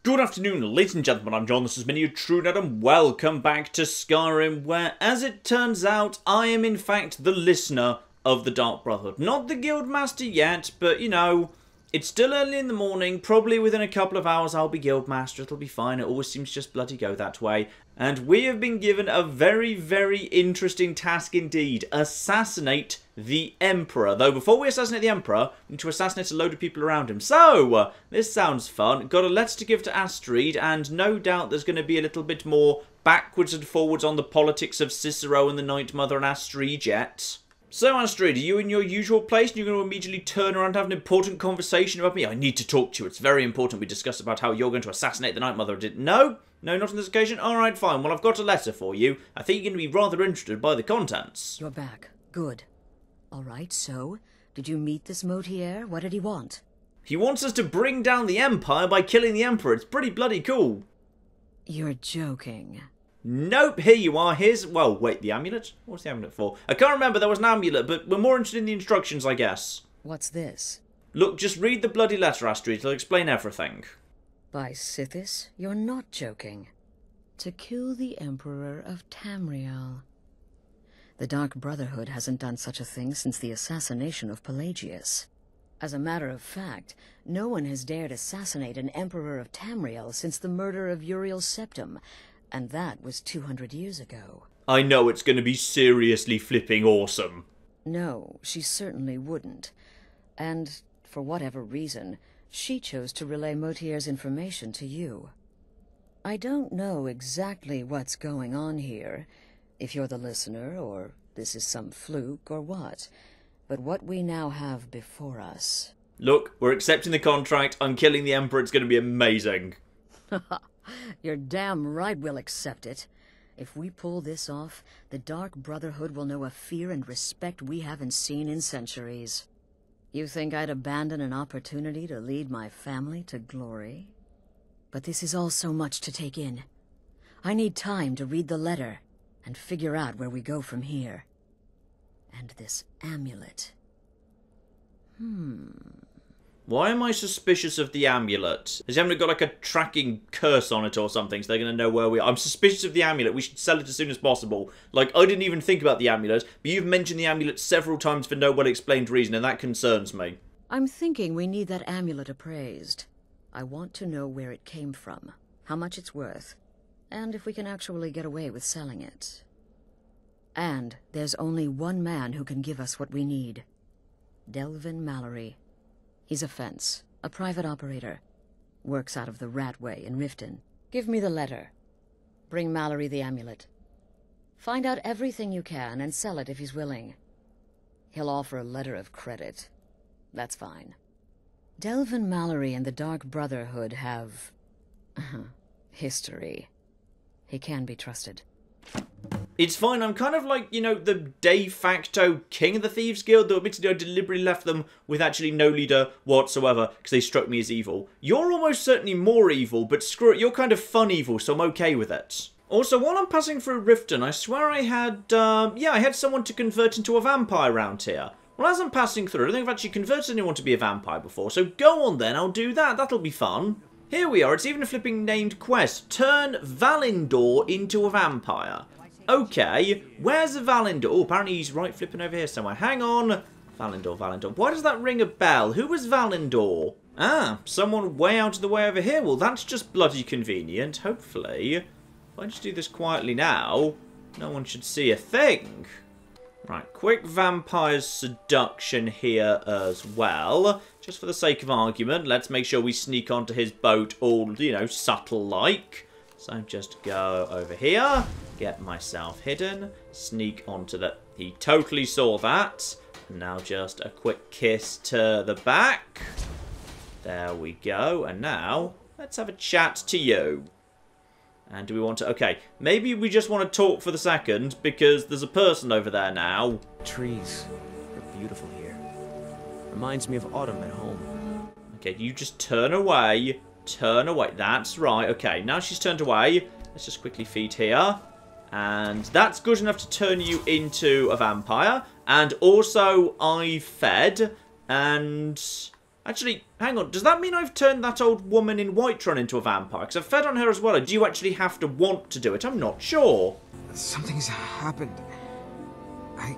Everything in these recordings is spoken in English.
Good afternoon, ladies and gentlemen, I'm John, this is Mini TrueNet, and welcome back to Skyrim, where, as it turns out, I am in fact the listener of the Dark Brotherhood. Not the Guildmaster yet, but, you know, it's still early in the morning, probably within a couple of hours I'll be Guildmaster, it'll be fine, it always seems to just bloody go that way. And we have been given a very, very interesting task indeed, assassinate the Emperor. Though before we assassinate the Emperor, we need to assassinate a load of people around him. So, this sounds fun. Got a letter to give to Astrid, and no doubt there's going to be a little bit more backwards and forwards on the politics of Cicero and the Night Mother and Astrid yet. So, Astrid, are you in your usual place and you're going to immediately turn around and have an important conversation about me? I need to talk to you. It's very important we discuss about how you're going to assassinate the Night Mother. No? No, not on this occasion? Alright, fine. Well, I've got a letter for you. I think you're going to be rather interested by the contents. You're back. Good. Alright, so, did you meet this Motier? What did he want? He wants us to bring down the Empire by killing the Emperor. It's pretty bloody cool. You're joking. Nope, here you are. Here's... well, wait, the amulet? What's the amulet for? I can't remember, there was an amulet, but we're more interested in the instructions, I guess. What's this? Look, just read the bloody letter, Astrid. It'll explain everything. By Sithis, you're not joking. To kill the Emperor of Tamriel. The Dark Brotherhood hasn't done such a thing since the assassination of Pelagius. As a matter of fact, no one has dared assassinate an Emperor of Tamriel since the murder of Uriel Septim, and that was 200 years ago. I know it's going to be seriously flipping awesome. No, she certainly wouldn't. And, for whatever reason, she chose to relay Motier's information to you. I don't know exactly what's going on here, if you're the listener, or this is some fluke, or what. But what we now have before us... Look, we're accepting the contract. I'm killing the Emperor. It's going to be amazing. You're damn right we'll accept it. If we pull this off, the Dark Brotherhood will know a fear and respect we haven't seen in centuries. You think I'd abandon an opportunity to lead my family to glory? But this is all so much to take in. I need time to read the letter and figure out where we go from here. And this amulet. Why am I suspicious of the amulet? Has the amulet got like a tracking curse on it or something, so they're going to know where we are? I'm suspicious of the amulet. We should sell it as soon as possible. Like, I didn't even think about the amulet, but you've mentioned the amulet several times for no well-explained reason, and that concerns me. I'm thinking we need that amulet appraised. I want to know where it came from, how much it's worth, and if we can actually get away with selling it. And there's only one man who can give us what we need. Delvin Mallory. He's a fence, a private operator. Works out of the Ratway in Riften. Give me the letter. Bring Mallory the amulet. Find out everything you can and sell it if he's willing. He'll offer a letter of credit. That's fine. Delvin Mallory and the Dark Brotherhood have... history. He can be trusted. It's fine, I'm kind of like, you know, the de facto king of the Thieves Guild, though admittedly I deliberately left them with actually no leader whatsoever, because they struck me as evil. You're almost certainly more evil, but screw it, you're kind of fun evil, so I'm okay with it. Also, while I'm passing through Riften, I swear I had, I had someone to convert into a vampire around here. Well, as I'm passing through, I don't think I've actually converted anyone to be a vampire before, so go on then, I'll do that, that'll be fun. Here we are, it's even a flipping named quest. Turn Valindor into a vampire. Okay, where's Valindor? Oh, apparently he's right flipping over here somewhere. Hang on. Valindor. Why does that ring a bell? Who was Valindor? Ah, someone way out of the way over here. Well, that's just bloody convenient. Hopefully, if I just do this quietly now, no one should see a thing. Right, quick vampire seduction here as well. Just for the sake of argument, let's make sure we sneak onto his boat all, you know, subtle-like. So just go over here, get myself hidden, sneak onto the... He totally saw that. Now just a quick kiss to the back. There we go. And now, let's have a chat to you. And do we want to... Okay, maybe we just want to talk for the second, because there's a person over there now. Trees are beautiful here. Reminds me of autumn at home. Okay, you just turn away. Turn away. That's right. Okay, now she's turned away. Let's just quickly feed here. And that's good enough to turn you into a vampire. And also, I fed. And Actually, hang on. Does that mean I've turned that old woman in Whiterun into a vampire? Because I've fed on her as well. Or do you actually have to want to do it? I'm not sure. Something's happened. I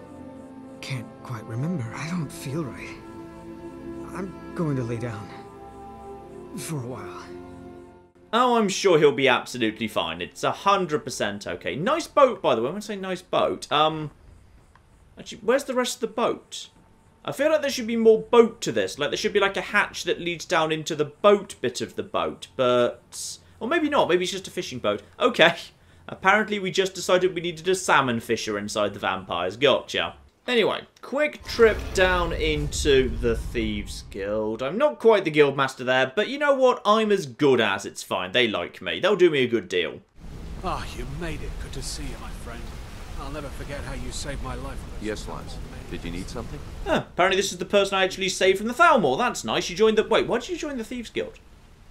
can't quite remember. I don't feel right. I'm going to lay down. For a while. Oh, I'm sure he'll be absolutely fine. It's 100% okay. Nice boat, by the way. When I say nice boat, actually, where's the rest of the boat? I feel like there should be more boat to this. Like, there should be, like, a hatch that leads down into the boat bit of the boat. But... or maybe not. Maybe it's just a fishing boat. Okay. Apparently, we just decided we needed a salmon fisher inside the vampires. Gotcha. Anyway, quick trip down into the Thieves Guild. I'm not quite the guild master there, but you know what? I'm as good as. It's fine. They like me. They'll do me a good deal. Ah, you made it. Good to see you, my friend. I'll never forget how you saved my life. Yes, Lance. Did you need something? Apparently this is the person I actually saved from the Thalmor. That's nice. You joined the... wait, why did you join the Thieves Guild?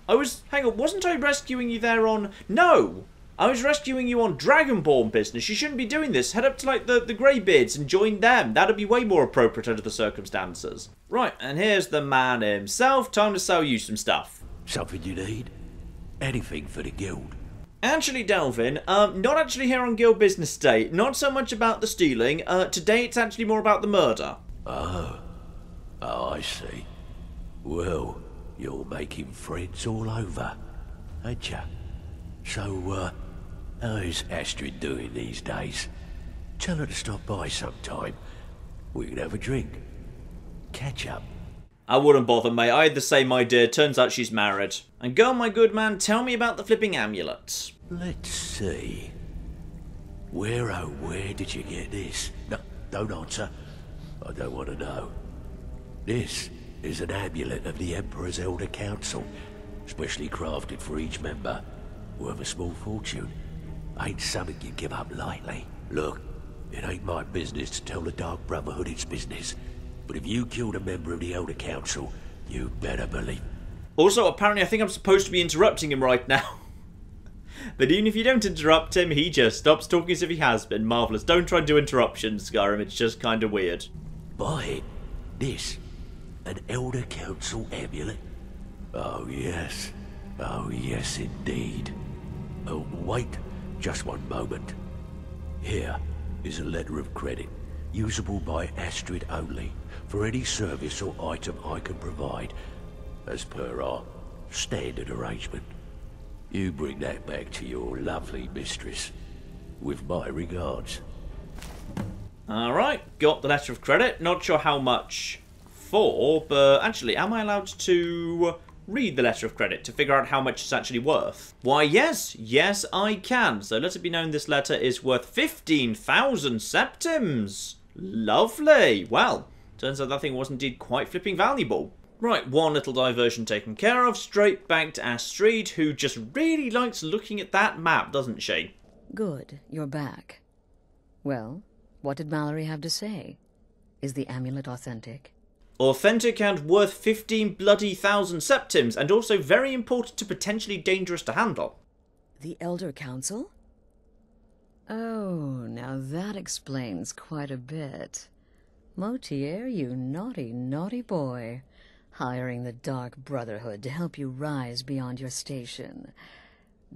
I was... hang on, wasn't I rescuing you there on... no! I was rescuing you on Dragonborn business. You shouldn't be doing this. Head up to, like, the Greybeards and join them. That'd be way more appropriate under the circumstances. Right, and here's the man himself. Time to sell you some stuff. Something you need? Anything for the guild? Actually, Delvin, not actually here on Guild Business Day. Not so much about the stealing. Today it's actually more about the murder. Oh, I see. Well, you're making friends all over, ain't ya? So, how's Astrid doing these days? Tell her to stop by sometime. We can have a drink. Catch up. I wouldn't bother, mate. I had the same idea. Turns out she's married. And go, my good man, tell me about the flipping amulet. Let's see. Where, oh, where did you get this? No, don't answer. I don't want to know. This is an amulet of the Emperor's Elder Council, specially crafted for each member. Worth a small fortune. Ain't something you give up lightly. Look, it ain't my business to tell the Dark Brotherhood its business. But if you killed a member of the Elder Council, you'd better believe. Also, apparently I think I'm supposed to be interrupting him right now. But even if you don't interrupt him, he just stops talking as if he has been. Marvellous. Don't try and do interruptions, Skyrim. It's just kind of weird. Buy it. This. An Elder Council amulet. Oh, yes. Oh, yes, indeed. Oh, wait. Just one moment. Here is a letter of credit. Usable by Astrid only, for any service or item I can provide, as per our standard arrangement. You bring that back to your lovely mistress, with my regards. Alright, got the letter of credit. Not sure how much for, but actually, am I allowed to read the letter of credit to figure out how much it's actually worth? Why, yes. Yes, I can. So let it be known this letter is worth 15,000 septims. Lovely. Well, turns out that thing was indeed quite flipping valuable. Right, one little diversion taken care of. Straight back to Astrid, who just really likes looking at that map, doesn't she? Good, you're back. Well, what did Mallory have to say? Is the amulet authentic? Authentic and worth 15 bloody thousand septims, and also very important to potentially dangerous to handle. The Elder Council? Oh, now that explains quite a bit. Motier, you naughty, naughty boy. Hiring the Dark Brotherhood to help you rise beyond your station.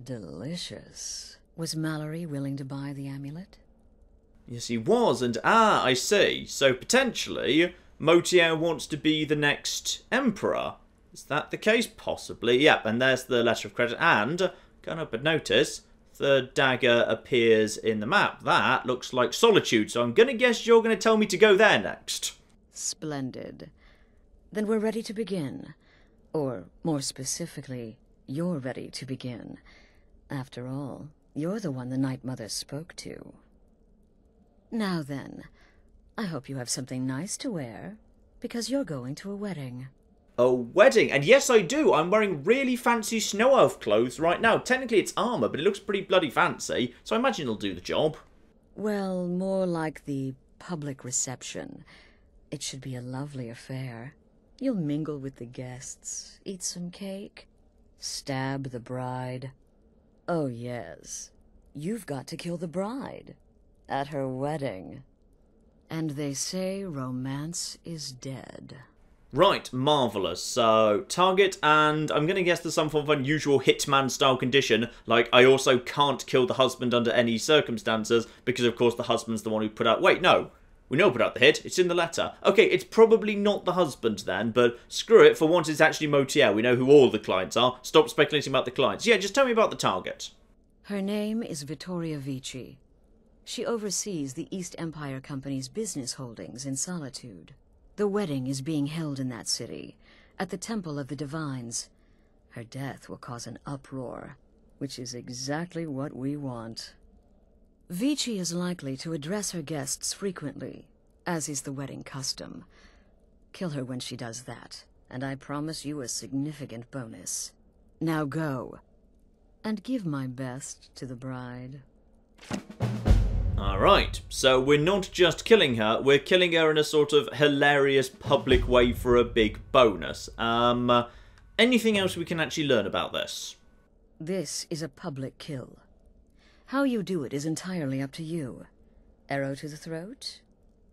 Delicious. Was Mallory willing to buy the amulet? Yes, he was, and I see. So potentially, Motier wants to be the next Emperor. Is that the case? Possibly. Yep, and there's the letter of credit, and, can't help but notice, the dagger appears in the map. That looks like Solitude, so I'm gonna guess you're gonna tell me to go there next. Splendid. Then we're ready to begin. Or, more specifically, you're ready to begin. After all, you're the one the Night Mother spoke to. Now then, I hope you have something nice to wear, because you're going to a wedding. A wedding? And yes, I do. I'm wearing really fancy snow elf clothes right now. Technically, it's armour, but it looks pretty bloody fancy, so I imagine it'll do the job. Well, more like the public reception. It should be a lovely affair. You'll mingle with the guests, eat some cake, stab the bride. Oh, yes. You've got to kill the bride. At her wedding. And they say romance is dead. Right, marvellous. So, target, and I'm going to guess there's some form of unusual Hitman-style condition, like I also can't kill the husband under any circumstances, because of course the husband's the one who put out... Wait, no. We know who put out the hit. It's in the letter. Okay, it's probably not the husband then, but screw it. For once, it's actually Motier. We know who all the clients are. Stop speculating about the clients. Yeah, just tell me about the target. Her name is Vittoria Vici. She oversees the East Empire Company's business holdings in Solitude. The wedding is being held in that city, at the Temple of the Divines. Her death will cause an uproar, which is exactly what we want. Vici is likely to address her guests frequently, as is the wedding custom. Kill her when she does that, and I promise you a significant bonus. Now go, and give my best to the bride. Alright, so we're not just killing her, we're killing her in a sort of hilarious public way for a big bonus. Anything else we can actually learn about this? This is a public kill. How you do it is entirely up to you. Arrow to the throat?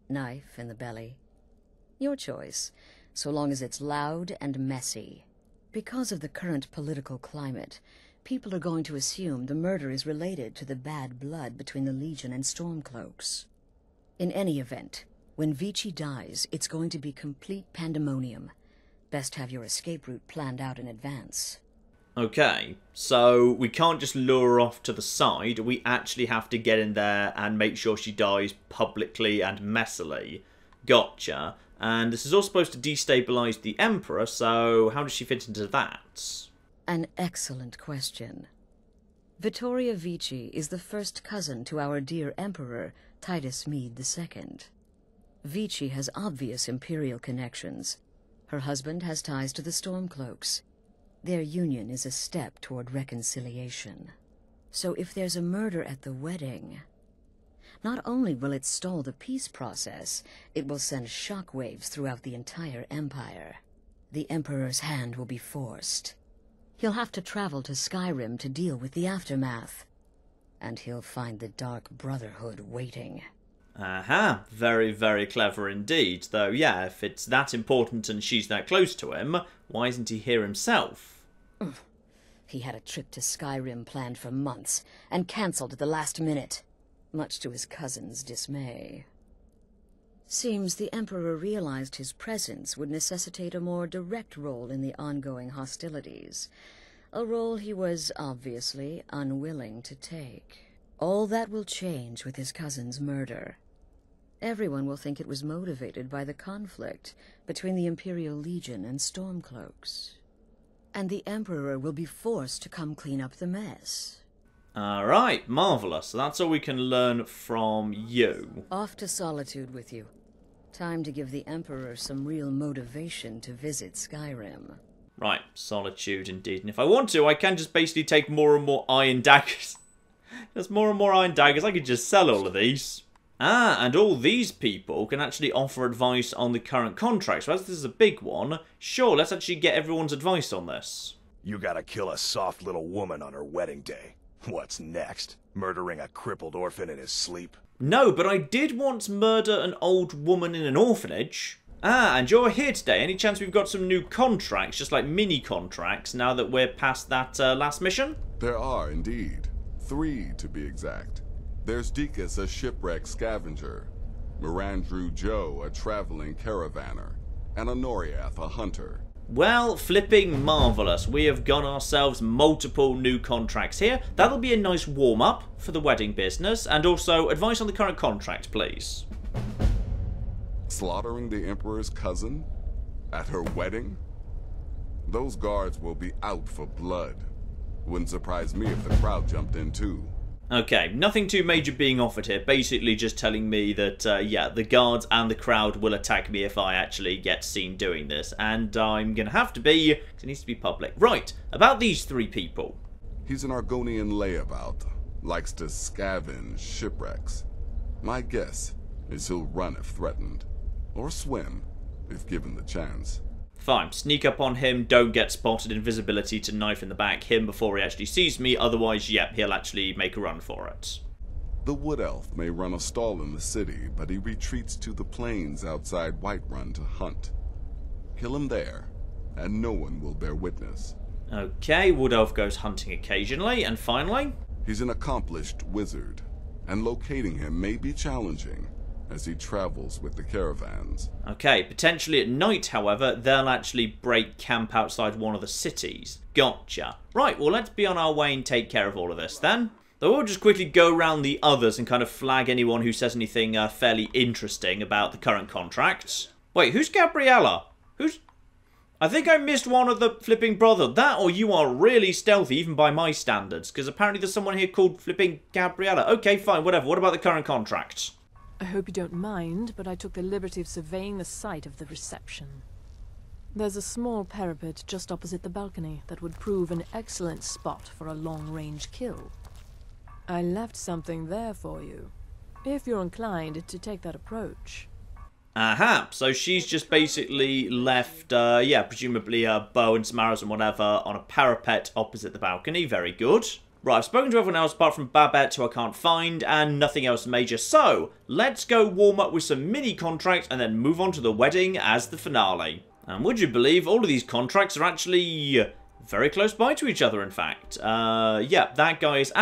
Knife in the belly? Your choice, so long as it's loud and messy. Because of the current political climate, people are going to assume the murder is related to the bad blood between the Legion and Stormcloaks. In any event, when Vici dies, it's going to be complete pandemonium. Best have your escape route planned out in advance. Okay, so we can't just lure her off to the side, we actually have to get in there and make sure she dies publicly and messily. Gotcha. And this is all supposed to destabilise the Emperor, so how does she fit into that? An excellent question. Vittoria Vici is the first cousin to our dear Emperor, Titus Mede II. Vici has obvious imperial connections. Her husband has ties to the Stormcloaks. Their union is a step toward reconciliation. So if there's a murder at the wedding, not only will it stall the peace process, it will send shockwaves throughout the entire empire. The Emperor's hand will be forced. He'll have to travel to Skyrim to deal with the aftermath. And he'll find the Dark Brotherhood waiting. Aha, very, very clever indeed. Though, yeah, if it's that important and she's that close to him, why isn't he here himself? He had a trip to Skyrim planned for months, and cancelled at the last minute, much to his cousin's dismay. Seems the Emperor realized his presence would necessitate a more direct role in the ongoing hostilities, a role he was obviously unwilling to take. All that will change with his cousin's murder. Everyone will think it was motivated by the conflict between the Imperial Legion and Stormcloaks. And the Emperor will be forced to come clean up the mess. Alright, marvellous. So that's all we can learn from you. Off to Solitude with you. Time to give the Emperor some real motivation to visit Skyrim. Right, Solitude indeed. And if I want to, I can just basically take more and more iron daggers. There's more and more iron daggers. I could just sell all of these. Ah, and all these people can actually offer advice on the current contract. So as this is a big one, sure, let's actually get everyone's advice on this. You gotta kill a soft little woman on her wedding day. What's next? Murdering a crippled orphan in his sleep? No, but I did once murder an old woman in an orphanage. Ah, and you're here today. Any chance we've got some new contracts, just like mini contracts, now that we're past that last mission? There are, indeed. 3, to be exact. There's Deacus, a shipwreck scavenger, Mirandrew Joe, a traveling caravaner, and Honoriath, a hunter. Well, flipping marvellous. We have got ourselves multiple new contracts here. That'll be a nice warm-up for the wedding business, and also advice on the current contract, please. Slaughtering the Emperor's cousin? At her wedding? Those guards will be out for blood. Wouldn't surprise me if the crowd jumped in too. Okay, nothing too major being offered here. Basically just telling me that, yeah, the guards and the crowd will attack me if I actually get seen doing this. And I'm gonna have to be, because it needs to be public. Right, about these 3 people. He's an Argonian layabout. Likes to scavenge shipwrecks. My guess is he'll run if threatened. Or swim, if given the chance. Fine, sneak up on him, don't get spotted, invisibility to knife in the back him before he actually sees me, otherwise, yep, he'll actually make a run for it. The Wood Elf may run a stall in the city, but he retreats to the plains outside Whiterun to hunt. Kill him there, and no one will bear witness. Okay, Wood Elf goes hunting occasionally, and finally... He's an accomplished wizard, and locating him may be challenging as he travels with the caravans. Okay, potentially at night, however, they'll actually break camp outside one of the cities. Gotcha. Right, well, let's be on our way and take care of all of this then. Though we'll just quickly go around the others and kind of flag anyone who says anything fairly interesting about the current contracts. Wait, who's Gabriella? Who's... I think I missed one of the flipping brother. That or you are really stealthy, even by my standards, because apparently there's someone here called flipping Gabriella. Okay, fine, whatever. What about the current contracts? I hope you don't mind, but I took the liberty of surveying the site of the reception. There's a small parapet just opposite the balcony that would prove an excellent spot for a long-range kill. I left something there for you, if you're inclined to take that approach. Aha, so she's just basically left, yeah, presumably a bow and some arrows and whatever on a parapet opposite the balcony. Very good. Right, I've spoken to everyone else apart from Babette, who I can't find, and nothing else major. So, let's go warm up with some mini contracts and then move on to the wedding as the finale. And would you believe all of these contracts are actually very close by to each other, in fact. Yeah, that guy is...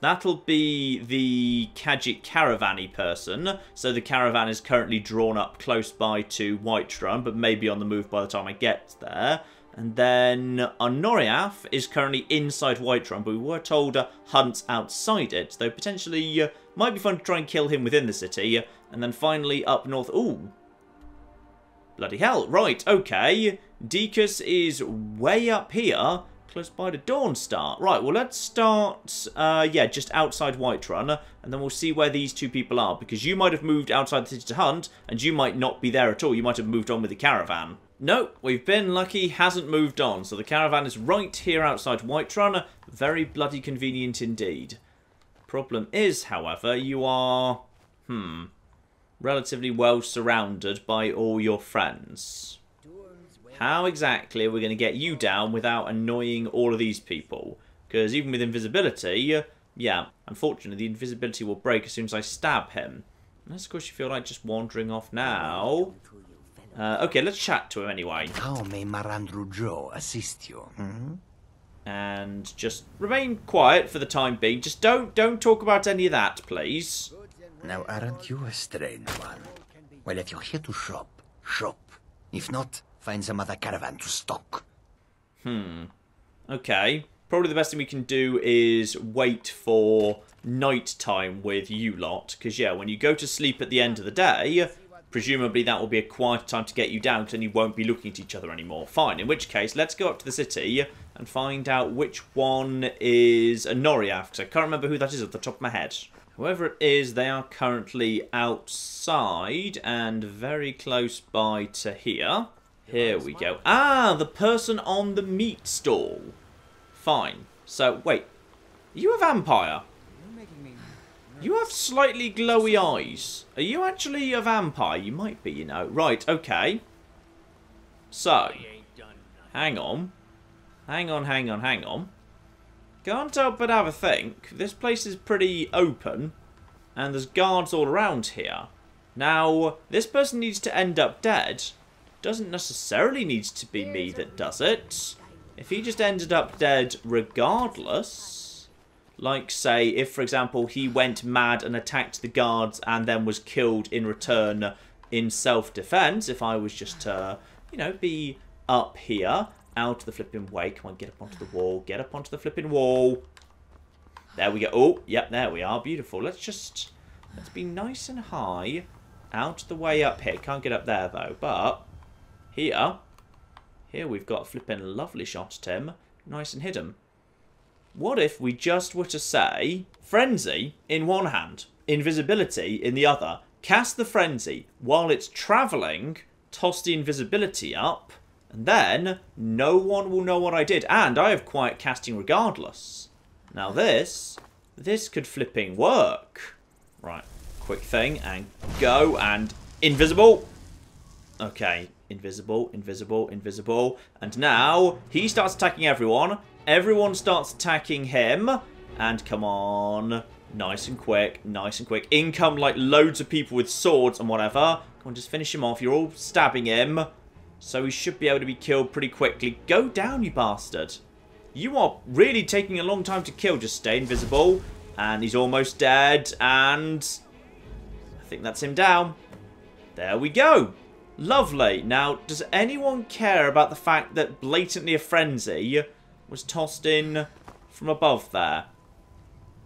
that'll be the Khajiit caravan-y person. So the caravan is currently drawn up close by to Whiterun, but maybe on the move by the time I get there. And then Honoriath is currently inside Whiterun, but we were told Hunt's outside it, though potentially might be fun to try and kill him within the city. And then finally up north... Ooh. Bloody hell. Right, okay. Deacus is way up here, close by to Dawnstar. Right, well, let's start, yeah, just outside Whiterun, and then we'll see where these two people are, because you might have moved outside the city to hunt, and you might not be there at all. You might have moved on with the caravan. Nope, we've been lucky, hasn't moved on, so the caravan is right here outside Whiterun. Very bloody convenient indeed. Problem is, however, you are, relatively well surrounded by all your friends. How exactly are we going to get you down without annoying all of these people? Because even with invisibility, yeah, unfortunately the invisibility will break as soon as I stab him. Unless, of course, you feel like just wandering off now. Okay, let's chat to him anyway. How may Marandru Joe assist you? And just remain quiet for the time being. Just don't talk about any of that, please. Now, aren't you a strange one? Well, if you're here to shop, shop. If not, find some other caravan to stock. Okay. Probably the best thing we can do is wait for night time with you lot. Because, yeah, when you go to sleep at the end of the day, presumably that will be a quiet time to get you down, because then you won't be looking at each other anymore. Fine, in which case, let's go up to the city and find out which one is Honoriath, because I can't remember who that is off the top of my head. Whoever it is, they are currently outside and very close by to here. Here we go. Ah, the person on the meat stall. Fine. So, wait. Are you a vampire? You have slightly glowy eyes. Are you actually a vampire? You might be, you know. Right, okay. So, hang on. Hang on. Can't help but have a think. This place is pretty open, and there's guards all around here. Now, this person needs to end up dead. Doesn't necessarily need to be me that does it. If he just ended up dead regardless, like, say, if, for example, he went mad and attacked the guards and then was killed in return in self-defense, if I was just to, you know, be up here, out of the flipping way. Come on, get up onto the wall. Get up onto the flipping wall. There we go. Oh, yep, there we are. Beautiful. Let's be nice and high, out of the way up here. Can't get up there, though, but here we've got a flipping lovely shot at him. Nice and hidden. What if we just were to say, Frenzy in one hand, Invisibility in the other. Cast the Frenzy while it's travelling, toss the Invisibility up, and then no one will know what I did. And I have quiet casting regardless. Now this could flipping work. Right, quick thing, and go, and invisible. Okay, invisible. And now he starts attacking everyone. Everyone starts attacking him. And come on. Nice and quick. In come like loads of people with swords and whatever. Come on, just finish him off. You're all stabbing him. So he should be able to be killed pretty quickly. Go down, you bastard. You are really taking a long time to kill. Just stay invisible. And he's almost dead. And I think that's him down. There we go. Lovely. Now, does anyone care about the fact that blatantly a frenzy was tossed in from above there?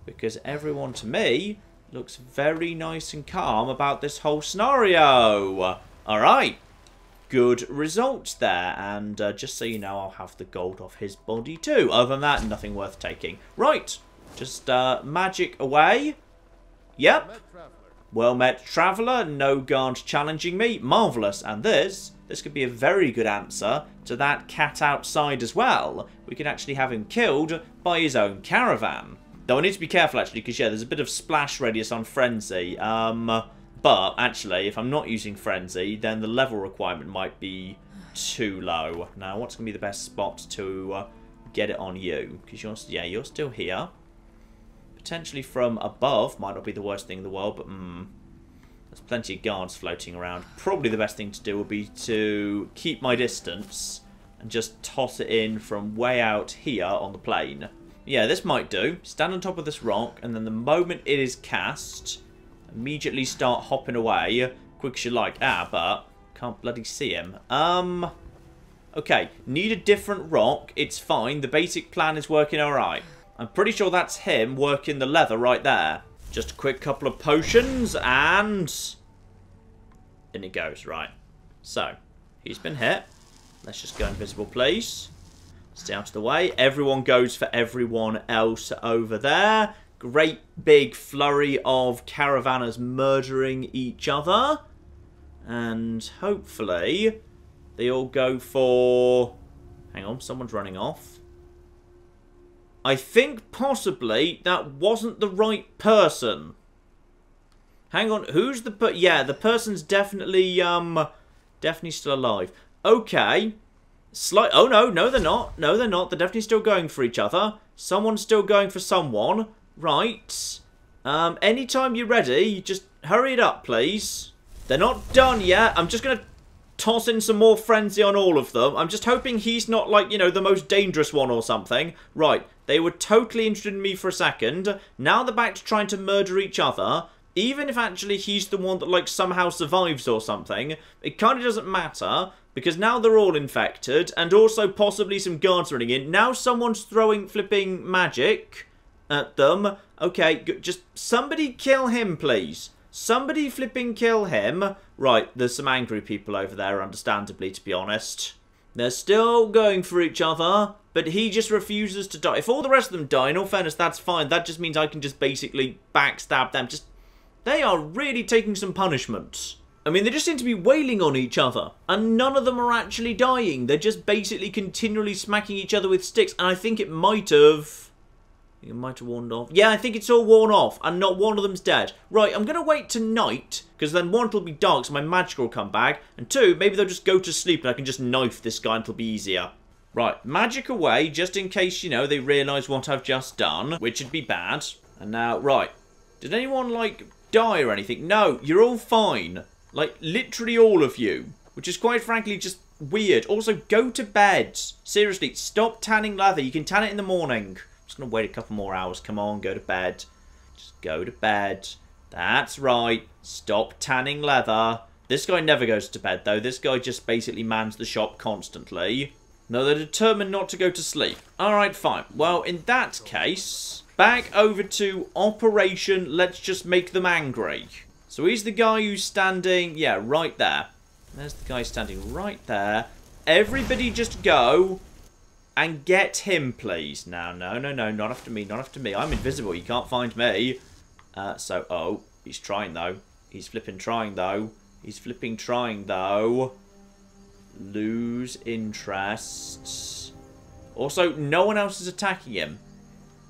Because everyone, to me, looks very nice and calm about this whole scenario. Alright. Good results there. And just so you know, I'll have the gold off his body too. Other than that, nothing worth taking. Right. Just magic away. Yep. Well met, traveller. No guards challenging me. Marvellous. And this could be a very good answer to that cat outside as well. We can actually have him killed by his own caravan. Though I need to be careful, actually, because, yeah, there's a bit of splash radius on Frenzy. But, actually, if I'm not using Frenzy, then the level requirement might be too low. Now, what's going to be the best spot to get it on you? Because, you're still here. Potentially from above might not be the worst thing in the world, but there's plenty of guards floating around. Probably the best thing to do would be to keep my distance and just toss it in from way out here on the plain. Yeah, this might do. Stand on top of this rock, and then the moment it is cast, immediately start hopping away. Quick as you like. But can't bloody see him. Okay, need a different rock. It's fine. The basic plan is working alright. I'm pretty sure that's him working the leather right there. Just a quick couple of potions, and in it goes. Right. So, he's been hit. Let's just go invisible, please. Stay out of the way. Everyone goes for everyone else over there. Great big flurry of caravanners murdering each other. And hopefully they all go for... Hang on, someone's running off. I think possibly that wasn't the right person. Hang on, who's the... Yeah, the person's definitely still alive. Okay. Oh, no, they're not. No, they're not. They're definitely still going for each other. Someone's still going for someone. Right. Anytime you're ready, just hurry it up, please. They're not done yet. I'm just going to toss in some more frenzy on all of them. I'm just hoping he's not, like, you know, the most dangerous one or something. Right. They were totally interested in me for a second. Now they're back to trying to murder each other. Even if actually he's the one that, like, somehow survives or something, it kind of doesn't matter, because now they're all infected, and also possibly some guards running in. Now someone's throwing flipping magic at them. Okay, just somebody kill him, please. Somebody flipping kill him. Right, there's some angry people over there, understandably, to be honest. They're still going for each other, but he just refuses to die. If all the rest of them die, in all fairness, that's fine. That just means I can just basically backstab them. They are really taking some punishment. I mean, they just seem to be wailing on each other, and none of them are actually dying. They're just basically continually smacking each other with sticks, and I think it might have worn off. Yeah, I think it's all worn off, and not one of them's dead. Right, I'm going to wait tonight, because then one, it'll be dark, so my magic will come back, and two, maybe they'll just go to sleep, and I can just knife this guy, and it'll be easier. Right, magic away, just in case, you know, they realise what I've just done, which would be bad. And now, right, did anyone, like, die or anything? No, you're all fine. Like, literally all of you. Which is quite frankly just weird. Also, go to bed. Seriously, stop tanning leather. You can tan it in the morning. I'm just going to wait a couple more hours. Come on, go to bed. Just go to bed. That's right. Stop tanning leather. This guy never goes to bed, though. This guy just basically mans the shop constantly. No, they're determined not to go to sleep. Alright, fine. Well, in that case, back over to Operation Let's Just Make Them Angry. So he's the guy who's standing, yeah, right there. There's the guy standing right there. Everybody just go and get him, please. No, not after me, not after me. I'm invisible, you can't find me. Oh, he's trying, though. He's flipping trying, though. He's flipping trying, though. Lose interest. Also, no one else is attacking him,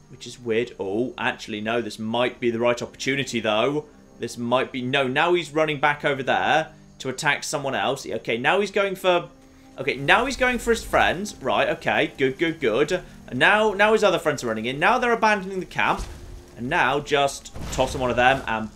which is weird. Oh, actually, no, this might be the right opportunity, though. This might be... No, now he's running back over there to attack someone else. Okay, now he's going for... Okay, now he's going for his friends. Right, okay, good. And now his other friends are running in. Now they're abandoning the camp. And now just tossing one of them and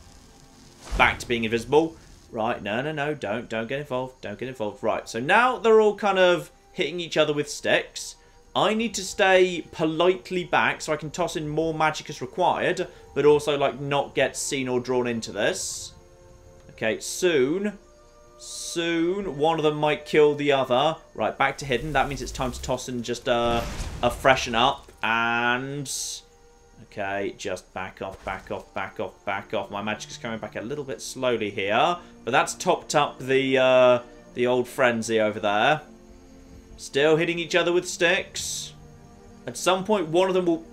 back to being invisible. Right, no, don't get involved. Don't get involved. Right, so now they're all kind of hitting each other with sticks. I need to stay politely back so I can toss in more magic as required, but also, like, not get seen or drawn into this. Okay, soon, one of them might kill the other. Right, back to hidden. That means it's time to toss in just a freshen up, and... Okay, just back off. My magic is coming back a little bit slowly here, but that's topped up the old frenzy over there. Still hitting each other with sticks. At some point, one of them will...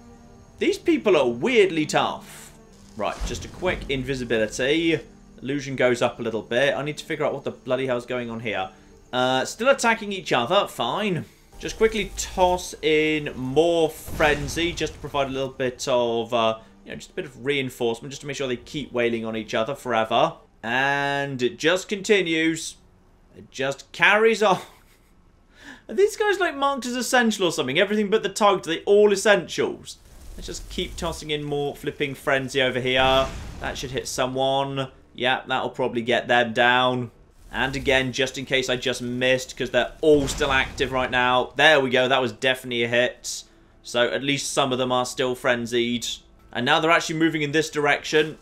These people are weirdly tough. Right, just a quick invisibility. Illusion goes up a little bit. I need to figure out what the bloody hell's going on here. Still attacking each other. Fine. Just quickly toss in more frenzy, just to provide a little bit of, just a bit of reinforcement, just to make sure they keep wailing on each other forever. And it just continues. It just carries on. Are these guys like marked as essential or something? Everything but the tugs, are they all essentials? Let's just keep tossing in more flipping frenzy over here. That should hit someone. Yeah, that'll probably get them down. And again, just in case I just missed, because they're all still active right now. There we go, that was definitely a hit. So at least some of them are still frenzied. And now they're actually moving in this direction.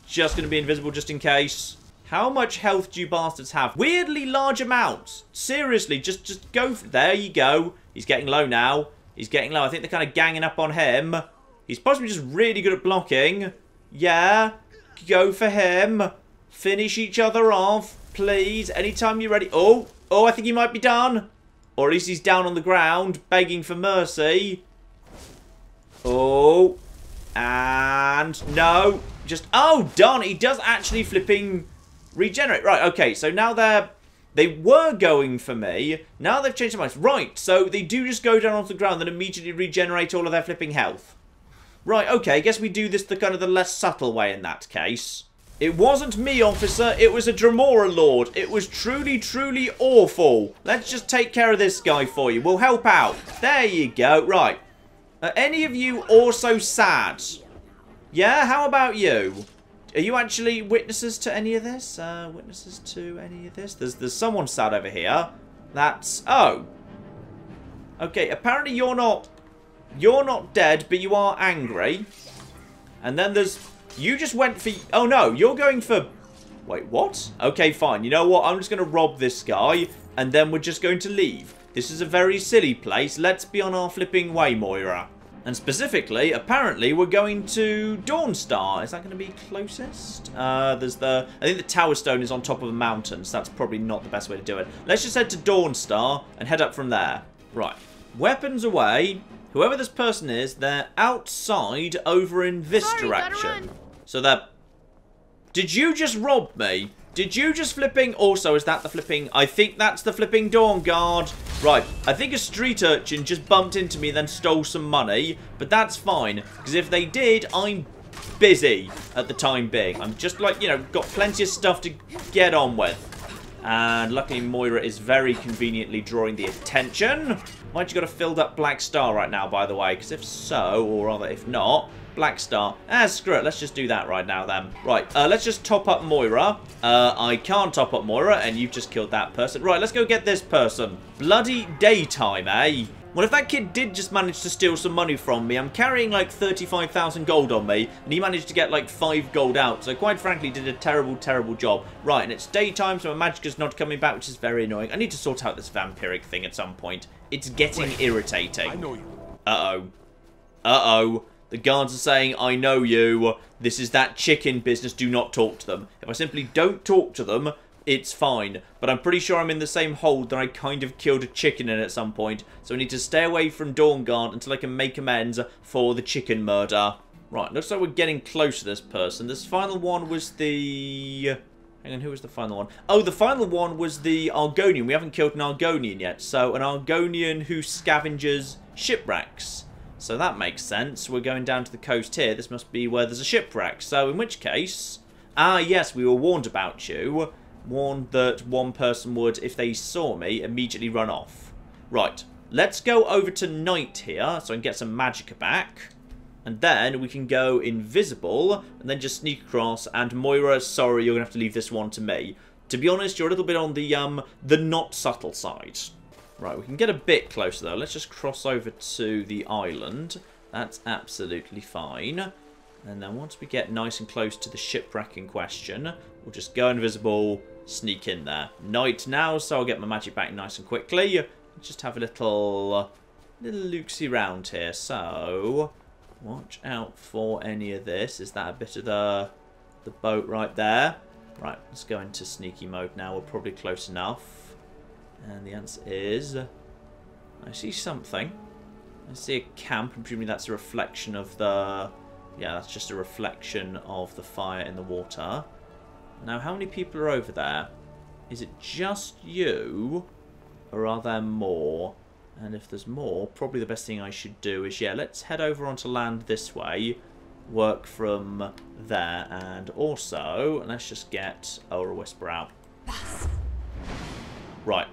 Just going to be invisible just in case. How much health do you bastards have? Weirdly large amounts. Seriously, just go for... There you go. He's getting low now. He's getting low. I think they're kind of ganging up on him. He's possibly just really good at blocking. Yeah. Go for him. Finish each other off. Please. Anytime you're ready. Oh, I think he might be done. Or at least he's down on the ground, begging for mercy. Oh. And no. Just... Oh, done. He does actually flipping... regenerate. Right, okay, so now they were going for me. Now they've changed their minds. Right, so they do just go down onto the ground and immediately regenerate all of their flipping health. Right, okay, I guess we do this the kind of the less subtle way in that case. It wasn't me, officer. It was a Dremora Lord. It was truly, truly awful. Let's just take care of this guy for you. We'll help out. There you go. Right. Are any of you also sad? Yeah, how about you? Are you actually witnesses to any of this? Witnesses to any of this? There's someone sad over here. That's... Oh. Okay, apparently you're not dead, but you are angry. And then there's... You just went for... Oh, no, you're going for... Wait, what? Okay, fine. You know what? I'm just going to rob this guy, and then we're just going to leave. This is a very silly place. Let's be on our flipping way, Moira. And specifically, apparently, we're going to Dawnstar. Is that going to be closest? There's the... I think the Tower Stone is on top of a mountain, so that's probably not the best way to do it. Let's just head to Dawnstar and head up from there. Right. Weapons away. Whoever this person is, they're outside over in this direction. So they're... Did you just rob me? Did you just flipping... Also, is that the flipping... I think that's the flipping Dawn Guard. Right. I think a street urchin just bumped into me and then stole some money. But that's fine. Because if they did, I'm busy at the time being. I'm just like, you know, got plenty of stuff to get on with. And luckily Moira is very conveniently drawing the attention. Might you got a filled up Black Star right now, by the way? Because if so, or rather if not... Black Star. Screw it. Let's just do that right now, then. Right, let's just top up Moira. I can't top up Moira, and you've just killed that person. Right, let's go get this person. Bloody daytime, eh? Well, if that kid did just manage to steal some money from me, I'm carrying, like, 35,000 gold on me, and he managed to get, like, 5 gold out. So, quite frankly, did a terrible, terrible job. Right, and it's daytime, so my magic is not coming back, which is very annoying. I need to sort out this vampiric thing at some point. It's getting irritating. I know you. Uh-oh. Uh-oh. The guards are saying, I know you. This is that chicken business. Do not talk to them. If I simply don't talk to them, it's fine. But I'm pretty sure I'm in the same hold that I kind of killed a chicken in at some point. So I need to stay away from Dawn Guard until I can make amends for the chicken murder. Right, looks like we're getting close to this person. This final one was the... Hang on, who was the final one? Oh, the final one was the Argonian. We haven't killed an Argonian yet. So an Argonian who scavenges shipwrecks. So that makes sense. We're going down to the coast here. This must be where there's a shipwreck. So in which case... Ah, yes, we were warned about you. Warned that one person would, if they saw me, immediately run off. Right. Let's go over to night here so I can get some magicka back. And then we can go invisible and then just sneak across. And Moira, sorry, you're going to have to leave this one to me. To be honest, you're a little bit on the not subtle side. Right, we can get a bit closer though. Let's just cross over to the island. That's absolutely fine. And then once we get nice and close to the shipwreck in question, we'll just go invisible, sneak in there. Night now, so I'll get my magic back nice and quickly. Just have a little look-see round here. So, watch out for any of this. Is that a bit of the boat right there? Right, let's go into sneaky mode now. We're probably close enough. And the answer is... I see something. I see a camp. I'm presuming that's a reflection of the... Yeah, that's just a reflection of the fire in the water. Now, how many people are over there? Is it just you? Or are there more? And if there's more, probably the best thing I should do is, yeah, let's head over onto land this way. Work from there. And also, let's just get Aura Whisper out. Right.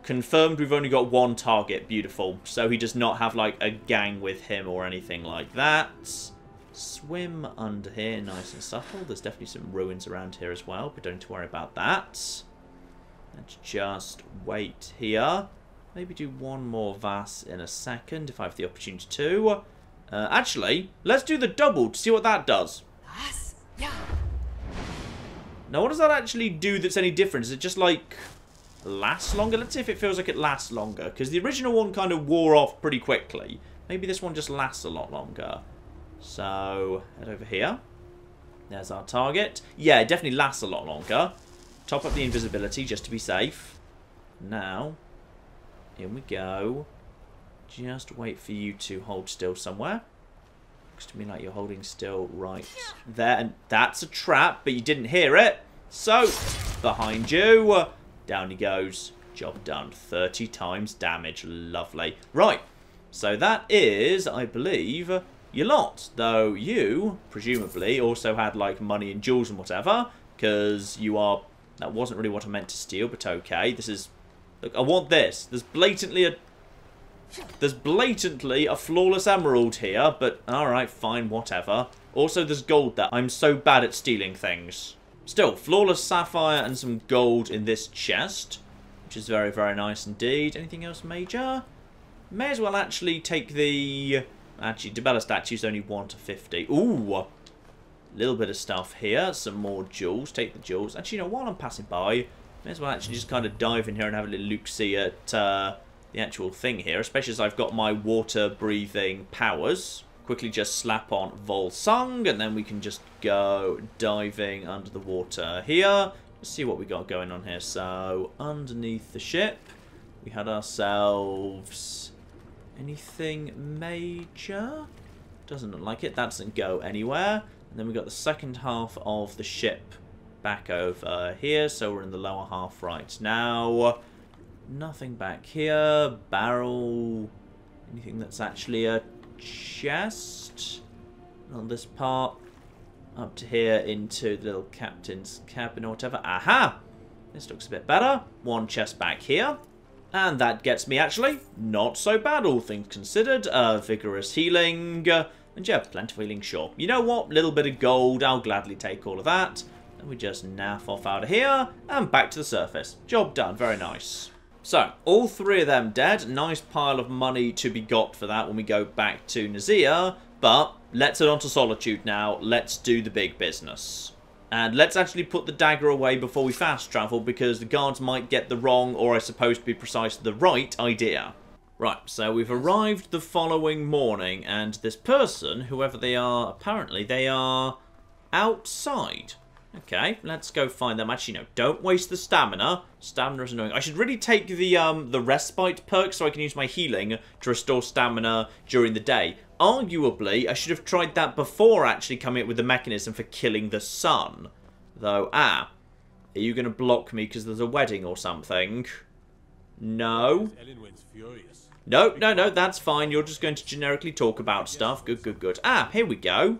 Confirmed we've only got one target. Beautiful. So he does not have, like, a gang with him or anything like that. Swim under here, nice and subtle. There's definitely some ruins around here as well, but don't need to worry about that. Let's just wait here. Maybe do one more Vass in a second if I have the opportunity to. Actually, let's do the double to see what that does. Now, what does that actually do that's any different? Is it just like lasts longer? Let's see if it feels like it lasts longer, because the original one kind of wore off pretty quickly. Maybe this one just lasts a lot longer. So, head over here. There's our target. Yeah, it definitely lasts a lot longer. Top up the invisibility just to be safe. Now, in we go. Just wait for you to hold still somewhere. Looks to me like you're holding still right there. And that's a trap, but you didn't hear it. So, behind you. Down he goes. Job done. 30 times damage. Lovely. Right. So that is, I believe... your lot, though you, presumably, also had, like, money and jewels and whatever, because you are... That wasn't really what I meant to steal, but okay. This is... Look, I want this. There's blatantly a flawless emerald here, but alright, fine, whatever. Also, there's gold there. I'm so bad at stealing things. Still, flawless sapphire and some gold in this chest, which is very, very nice indeed. Anything else major? May as well actually take the... Actually, Debella statue's only 1 to 50. Ooh! A little bit of stuff here. Some more jewels. Take the jewels. Actually, you know, while I'm passing by, may as well actually just kind of dive in here and have a little look-see at the actual thing here. Especially as I've got my water-breathing powers. Quickly just slap on Volsung, and then we can just go diving under the water here. Let's see what we got going on here. So, underneath the ship, we had ourselves... Anything major? Doesn't look like it. That doesn't go anywhere. And then we've got the second half of the ship back over here. So we're in the lower half right now. Nothing back here. Barrel. Anything that's actually a chest? On this part. Up to here into the little captain's cabin or whatever. Aha! This looks a bit better. One chest back here. And that gets me, actually, not so bad, all things considered. Vigorous healing. And yeah, plenty of healing, sure. You know what? Little bit of gold. I'll gladly take all of that. And we just naff off out of here. And back to the surface. Job done. Very nice. So, all three of them dead. Nice pile of money to be got for that when we go back to Nazir. But let's head on to Solitude now. Let's do the big business. And let's actually put the dagger away before we fast travel, because the guards might get the wrong, or I suppose to be precise, the right idea. Right, so we've arrived the following morning, and this person, whoever they are, apparently they are outside. Okay, let's go find them. Actually, no, don't waste the stamina. Stamina is annoying. I should really take the respite perk so I can use my healing to restore stamina during the day. Arguably, I should have tried that before actually coming up with the mechanism for killing the sun. Though, are you going to block me because there's a wedding or something? No. No, no, no, that's fine. You're just going to generically talk about stuff. Good, good, good. Ah, here we go.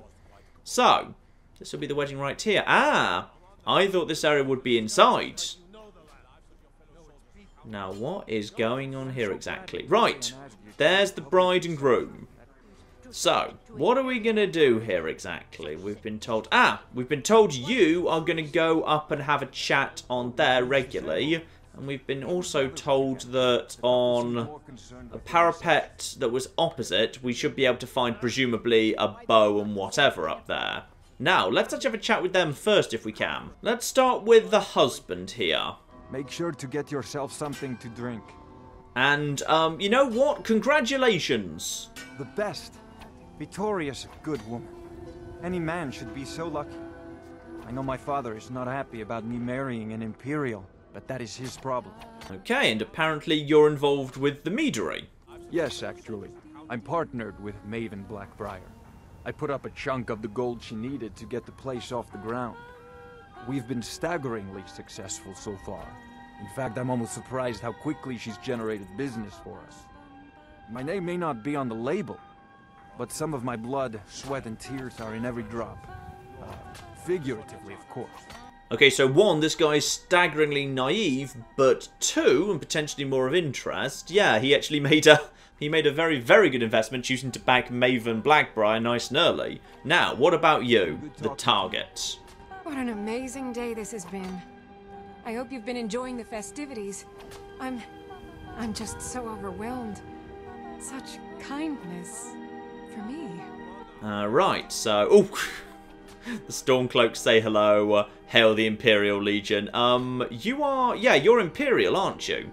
So, this will be the wedding right here. Ah, I thought this area would be inside. Now, what is going on here exactly? Right, there's the bride and groom. So, what are we going to do here exactly? We've been told... we've been told you are going to go up and have a chat on there regularly. And we've been also told that on a parapet that was opposite, we should be able to find, presumably, a bow and whatever up there. Now, let's actually have a chat with them first if we can. Let's start with the husband here. Make sure to get yourself something to drink. And, you know what? Congratulations. The best. Victoria's a good woman. Any man should be so lucky. I know my father is not happy about me marrying an Imperial, but that is his problem. Okay, and apparently you're involved with the meadery. Yes, actually. I'm partnered with Maven Blackbriar. I put up a chunk of the gold she needed to get the place off the ground. We've been staggeringly successful so far. In fact, I'm almost surprised how quickly she's generated business for us. My name may not be on the label, but some of my blood, sweat, and tears are in every drop. Figuratively, of course. Okay, so one, this guy's staggeringly naive, but two, and potentially more of interest, yeah, he actually made a very, very good investment choosing to back Maven Blackbriar nice and early. Now, what about you, the target? What an amazing day this has been. I hope you've been enjoying the festivities. I'm just so overwhelmed. Such kindness for me. Right, so... Oh, the Stormcloaks say hello. Hail the Imperial Legion. You are... Yeah, you're Imperial, aren't you?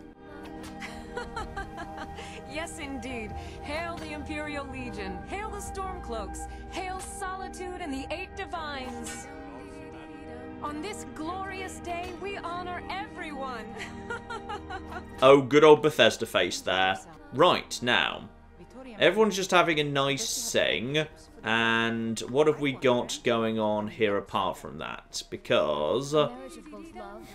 Yes, indeed. Hail the Imperial Legion. Hail the Stormcloaks. Hail Solitude and the 8 Divines. On this glorious day, we honor everyone. Oh, good old Bethesda face there. Right, now, everyone's just having a nice sing, and what have we got going on here apart from that? Because, I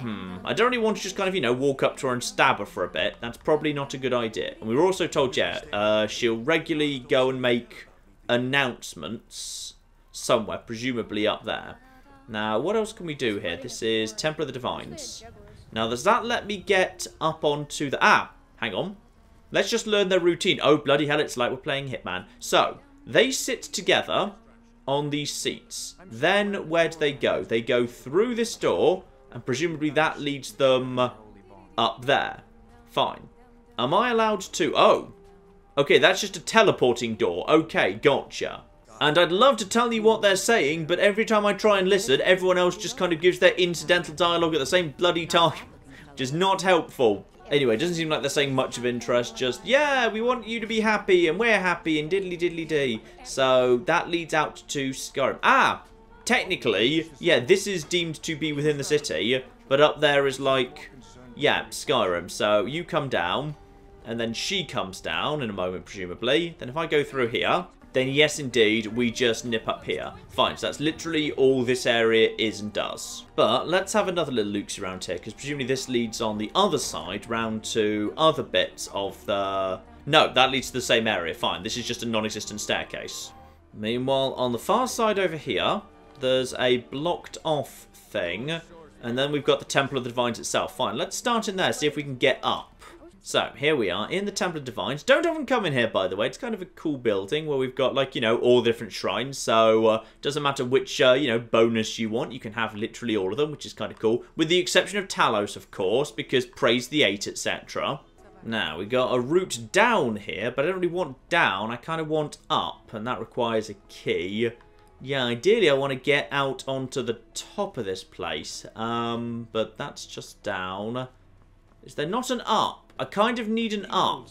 don't really want to just kind of, you know, walk up to her and stab her for a bit. That's probably not a good idea. And we were also told, yeah, she'll regularly go and make announcements somewhere, presumably up there. Now, what else can we do here? This is Temple of the Divines. Now, does that let me get up onto the... hang on. Let's just learn their routine. Oh, bloody hell, it's like we're playing Hitman. So, they sit together on these seats. Then, where do they go? They go through this door, and presumably that leads them up there. Fine. Am I allowed to... Oh. Okay, that's just a teleporting door. Okay, gotcha. And I'd love to tell you what they're saying, but every time I try and listen, everyone else just kind of gives their incidental dialogue at the same bloody time. Which is not helpful. Anyway, it doesn't seem like they're saying much of interest, just, yeah, we want you to be happy, and we're happy, and diddly-diddly-dee. So, that leads out to Skyrim. Technically, yeah, this is deemed to be within the city, but up there is like, yeah, Skyrim. So, you come down, and then she comes down in a moment, presumably. Then if I go through here... then yes, indeed, we just nip up here. Fine, so that's literally all this area is and does. But let's have another little looks around here, because presumably this leads on the other side round to other bits of the... No, that leads to the same area. Fine, this is just a non-existent staircase. Meanwhile, on the far side over here, there's a blocked off thing, and then we've got the Temple of the Divines itself. Fine, let's start in there, see if we can get up. So, here we are, in the Temple of Divines. Don't often come in here, by the way. It's kind of a cool building where we've got, like, you know, all the different shrines. So, doesn't matter which, you know, bonus you want. You can have literally all of them, which is kind of cool. With the exception of Talos, of course, because praise the 8, etc. Now, we got a route down here, but I don't really want down. I kind of want up, and that requires a key. Yeah, ideally I want to get out onto the top of this place. But that's just down. Is there not an up? I kind of need an up.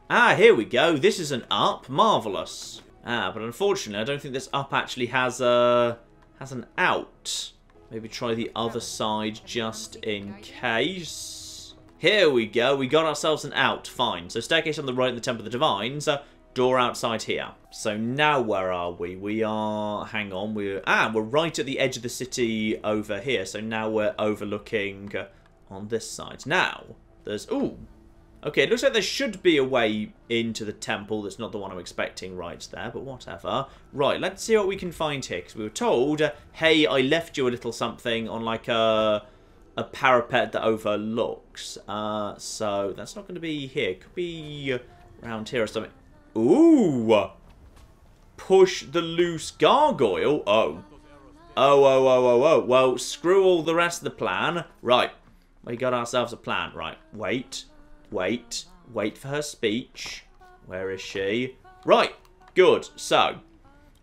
Here we go. This is an up. Marvellous. But unfortunately, I don't think this up actually has an out. Maybe try the other side just in case. Here we go. We got ourselves an out. Fine. So staircase on the right in the Temple of the Divines. Door outside here. So now where are we? We are... Hang on. We're right at the edge of the city over here. So now we're overlooking on this side. Now... There's... Ooh. Okay, it looks like there should be a way into the temple. That's not the one I'm expecting right there, but whatever. Right, let's see what we can find here. Because we were told, hey, I left you a little something on like a parapet that overlooks. So that's not going to be here. It could be around here or something. Ooh. push the loose gargoyle. Oh. Well, screw all the rest of the plan. Right. We got ourselves a plan. Right. Wait for her speech. Where is she? Right. Good. So,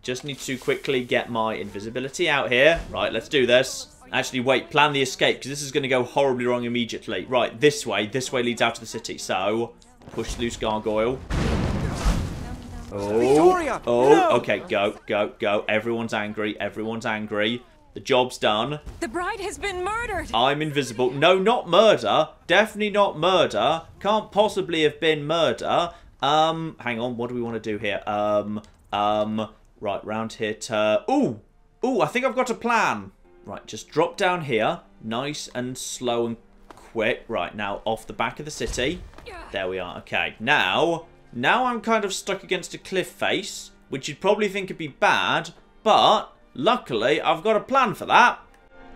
just need to quickly get my invisibility out here. Right, let's do this. Actually, wait. Plan the escape, because this is going to go horribly wrong immediately. Right, this way. This way leads out to the city. So, push loose gargoyle. Victoria! No! Okay, go. Everyone's angry. The job's done. The bride has been murdered! I'm invisible. No, not murder. Definitely not murder. Can't possibly have been murder. Hang on. What do we want to do here? Right, round here to... Ooh, I think I've got a plan. Right, just drop down here. Nice and slow and quick. Right, now off the back of the city. There we are. Okay, now I'm kind of stuck against a cliff face, which you'd probably think would be bad, but luckily I've got a plan for that.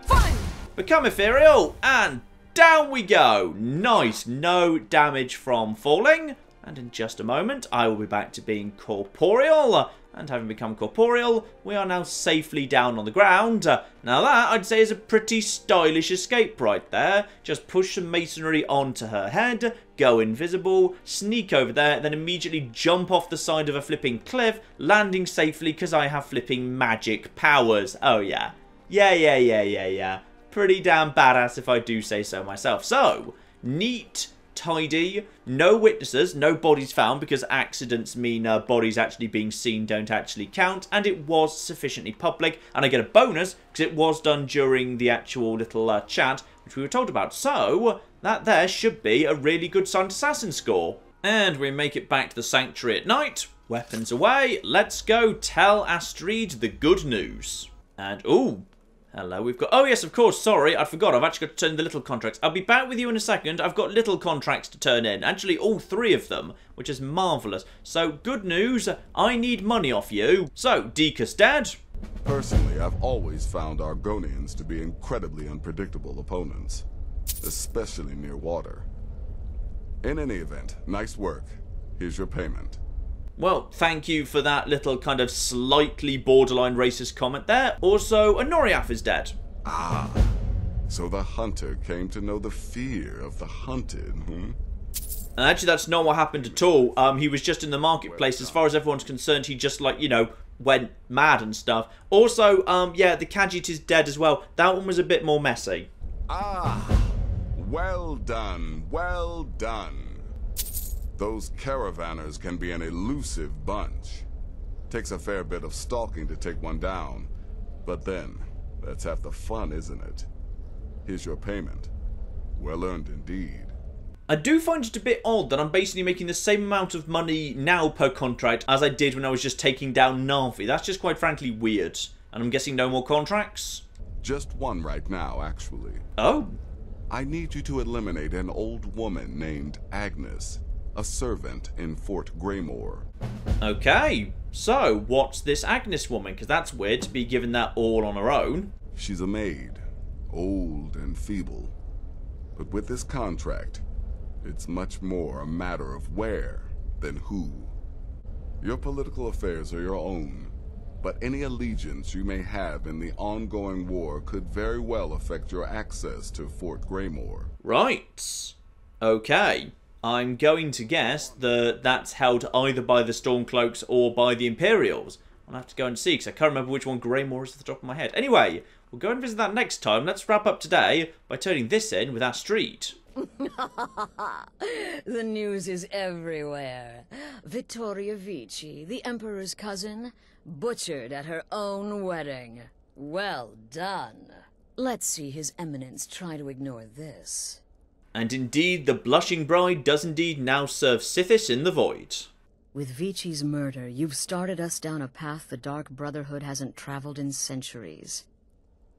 Fun! Become ethereal, and down we go. Nice, no damage from falling. And in just a moment, I will be back to being corporeal. And having become corporeal, we are now safely down on the ground. Now that, I'd say, is a pretty stylish escape right there. Just push some masonry onto her head, go invisible, sneak over there, then immediately jump off the side of a flipping cliff, landing safely because I have flipping magic powers. Oh, yeah. Yeah. Pretty damn badass if I do say so myself. So, neat, tidy, no witnesses, no bodies found, because accidents mean bodies actually being seen don't actually count, and it was sufficiently public, and I get a bonus because it was done during the actual little chat which we were told about. So that there should be a really good Silent Assassin score. And we make it back to the sanctuary at night, weapons away, let's go tell Astrid the good news. And ooh, hello, we've got... Oh, yes, of course, sorry, I forgot. I've actually got to turn in the little contracts. I'll be back with you in a second. I've got little contracts to turn in. Actually, all 3 of them, which is marvellous. So, good news, I need money off you. So, Deacon's dead. Personally, I've always found Argonians to be incredibly unpredictable opponents, especially near water. In any event, nice work. Here's your payment. Well, thank you for that little kind of slightly borderline racist comment there. Also, Anoriath is dead. Ah, so the hunter came to know the fear of the hunted, And actually, that's not what happened at all. He was just in the marketplace. As far as everyone's concerned, he just, like, you know, went mad and stuff. Also, yeah, the Khajiit is dead as well. That one was a bit more messy. Ah, well done, well done. Those caravanners can be an elusive bunch. Takes a fair bit of stalking to take one down. But then, that's half the fun, isn't it? Here's your payment. Well earned indeed. I do find it a bit odd that I'm basically making the same amount of money now per contract as I did when I was just taking down Na'vi. That's just quite frankly weird. And I'm guessing no more contracts? Just one right now, actually. Oh? I need you to eliminate an old woman named Agnes, a servant in Fort Greymore. Okay, so what's this Agnes woman? Because that's weird to be given that all on her own. She's a maid, old and feeble. But with this contract, it's much more a matter of where than who. Your political affairs are your own, but any allegiance you may have in the ongoing war could very well affect your access to Fort Greymore. Right. Okay. I'm going to guess that that's held either by the Stormcloaks or by the Imperials. I'll have to go and see, because I can't remember which one Greymore is at the top of my head. Anyway, we'll go and visit that next time. Let's wrap up today by turning this in with Astrid. The news is everywhere. Vittoria Vici, the Emperor's cousin, butchered at her own wedding. Well done. Let's see His Eminence try to ignore this. And indeed, the blushing bride does indeed now serve Sithis in the void. With Vici's murder, you've started us down a path the Dark Brotherhood hasn't traveled in centuries.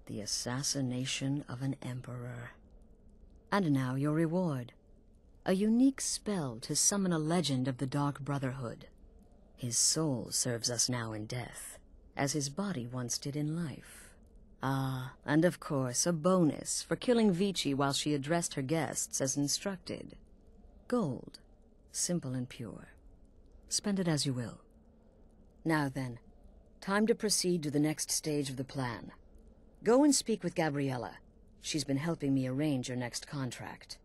The assassination of an emperor. And now your reward. A unique spell to summon a legend of the Dark Brotherhood. His soul serves us now in death, as his body once did in life. Ah, and of course, a bonus for killing Vici while she addressed her guests as instructed. Gold. Simple and pure. Spend it as you will. Now then, Time to proceed to the next stage of the plan. Go and speak with Gabriella. She's been helping me arrange your next contract.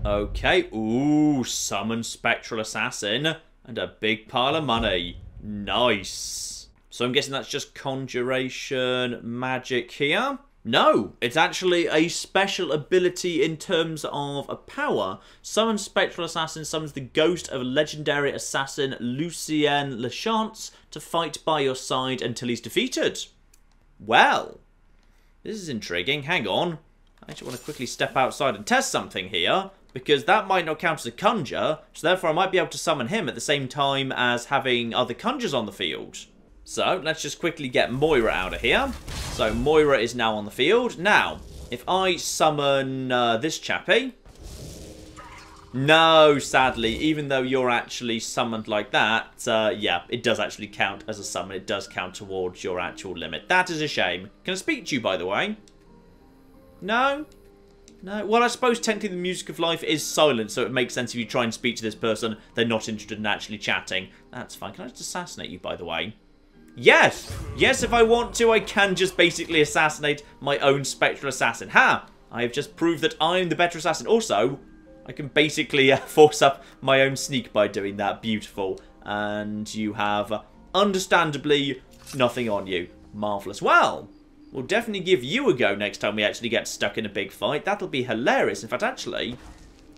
Okay. Ooh, summon Spectral Assassin and a big pile of money. Nice. So I'm guessing that's just conjuration magic here. No, it's actually a special ability in terms of a power. Summon Spectral Assassin summons the ghost of legendary assassin Lucien Lachance to fight by your side until he's defeated. Well, this is intriguing. Hang on. I actually want to quickly step outside and test something here, because that might not count as a conjure, so therefore I might be able to summon him at the same time as having other conjures on the field. So, let's just quickly get Moira out of here. So, Moira is now on the field. Now, if I summon this chappie... No, sadly, even though you're actually summoned like that, yeah, it does actually count as a summon. It does count towards your actual limit. That is a shame. Can I speak to you, by the way? No? No? Well, I suppose technically the music of life is silent, so it makes sense if you try and speak to this person, they're not interested in actually chatting. That's fine. Can I just assassinate you, by the way? Yes! Yes, if I want to, I can just basically assassinate my own Spectral Assassin. Ha! I have just proved that I'm the better assassin. Also, I can basically force up my own sneak by doing that. Beautiful. And you have, understandably, nothing on you. Marvellous. Well, we'll definitely give you a go next time we actually get stuck in a big fight. That'll be hilarious. In fact, actually...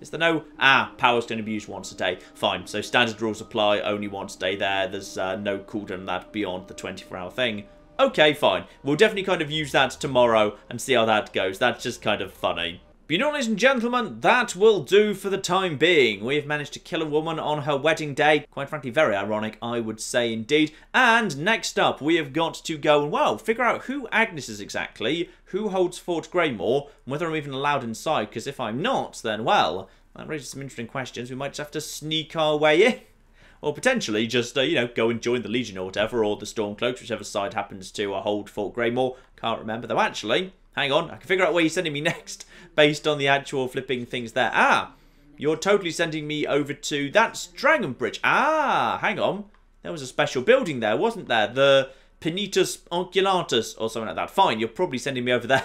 Is there no... Ah, power's going to be used once a day. Fine, so standard rules apply, only once a day there. There's no cooldown on that beyond the 24-hour thing. Okay, fine. We'll definitely kind of use that tomorrow and see how that goes. That's just kind of funny. But you know, ladies and gentlemen, that will do for the time being. We've managed to kill a woman on her wedding day. Quite frankly, very ironic, I would say indeed. And next up, we have got to go and, well, figure out who Agnes is exactly, who holds Fort Greymore, and whether I'm even allowed inside, because if I'm not, then, well, that raises some interesting questions. We might just have to sneak our way in. Or potentially just, you know, go and join the Legion or whatever, or the Stormcloaks, whichever side happens to hold Fort Greymore. Can't remember, though, actually. Hang on, I can figure out where you're sending me next, based on the actual flipping things there. Ah, you're totally sending me over to... That's Dragon Bridge. Ah, hang on. There was a special building there, wasn't there? The Penitus Oculatus, or something like that. Fine, you're probably sending me over there.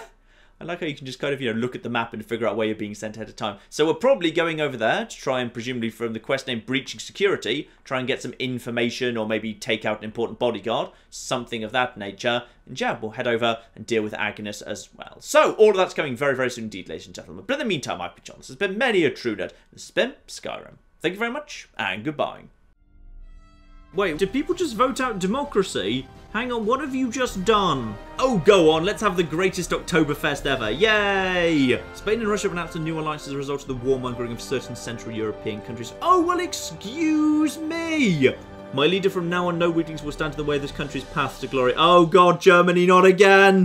I like how you can just kind of, you know, look at the map and figure out where you're being sent ahead of time. So we're probably going over there to try and, presumably from the quest name Breaching Security, try and get some information or maybe take out an important bodyguard, something of that nature. And yeah, we'll head over and deal with Agnes as well. So all of that's coming very, very soon indeed, ladies and gentlemen. But in the meantime, I've been John. This has been many a true nerd. This has been Skyrim. Thank you very much, and goodbye. Wait, did people just vote out democracy? Hang on, what have you just done? Oh, go on, let's have the greatest Oktoberfest ever. Yay! Spain and Russia have announced a new alliance as a result of the warmongering of certain Central European countries. Oh, well, excuse me! My leader from now on, no weaklings will stand in the way of this country's path to glory. Oh, God, Germany, not again!